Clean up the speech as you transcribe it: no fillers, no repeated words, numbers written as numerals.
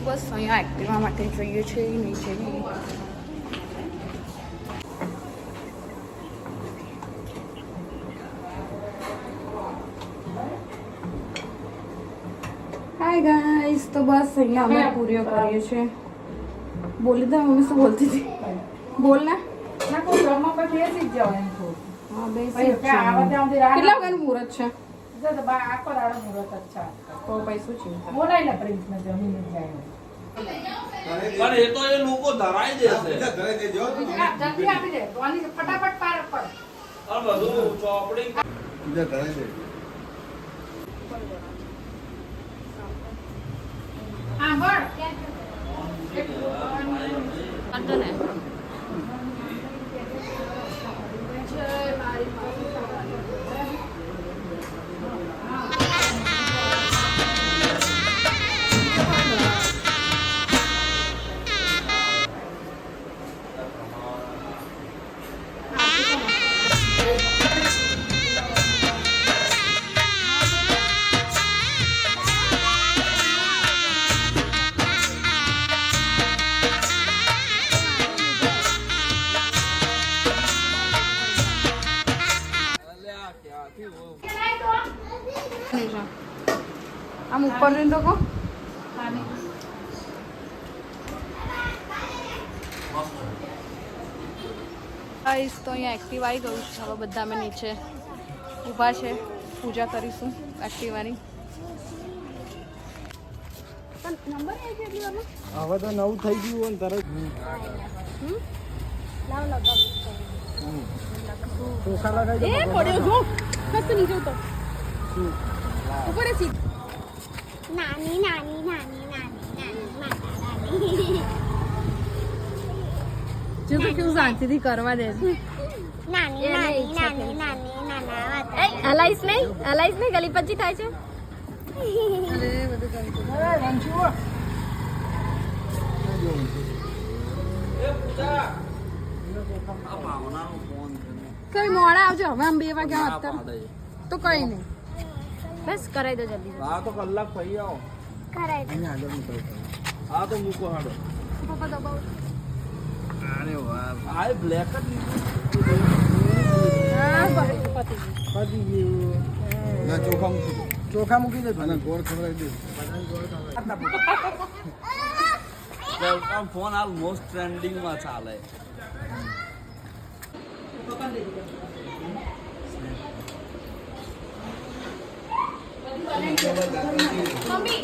બસ અહીંયા એક્ટિવા માટે જોઈએ છે નહીં જઈએ. હાય ગાઈસ, તો બસ અહીંયા અમે પૂરીઓ કરીએ છીએ. બોલી દે મમ્મી, શું બોલતી હતી? બોલ ને. ના કોઈ ઘરમાં પછી બેસી જ જાવ એમ થોડું. હા બેસી. કેટલા વાગ્યાનું મુહૂર્ત છે? આખો દાડો મુહૂર્ત જ છે. તો પૈસું છે બોલાય ને પ્રિન્સને જમીન જ જાય. પણ એ તો એ લોકો ધરાઈ દેશે. જલ્દી આપી દે. ધોની ફટાફટ પાર પર. આ બધું ચોપડી ધરાઈ દે. હા બળ. અંતર ને આમ ઉપર જઈને તો કહો. ગાઈસ, તો અહીંયા એક્ટિવ આવી ગયું છે. હવે બધા અમે નીચે ઊભા છે, પૂજા કરીશું એક્ટિવાની. નંબર આવી ગયો એક્ટિવામાં? હવે તો નવું થઈ ગયું ને તરત ચોખા લગાવી એ પડ્યો જો કશું નહીં જોતો. ઉપર એ સીટ નાની નાની નાની નાની નાની નાની જો તો કેવું શાંતિથી કરવા દે. નાની નાની નાની નાની નાના હલાઈશ નહીં ગલી પચી થાય છે. કઈ મોડા આવજો. હવે આમ 2 વાગ્યા અત્યારે તો કઈ નહીં. બસ કરાવી દો જલ્દી. હા તો કલાક થઈ આવો. કરાય હા તો મૂકો હાડો. પપ્પા દબાવો. અરે વાહ, આ બ્લેક જ પતી ગયું. ના ચોખા મૂકી દે. ચોખા મૂકી દે અને ગોળ ખવડાવી દે. આ ફોન હાલ મોસ્ટ ટ્રેન્ડિંગ માં ચાલે. મમ્મી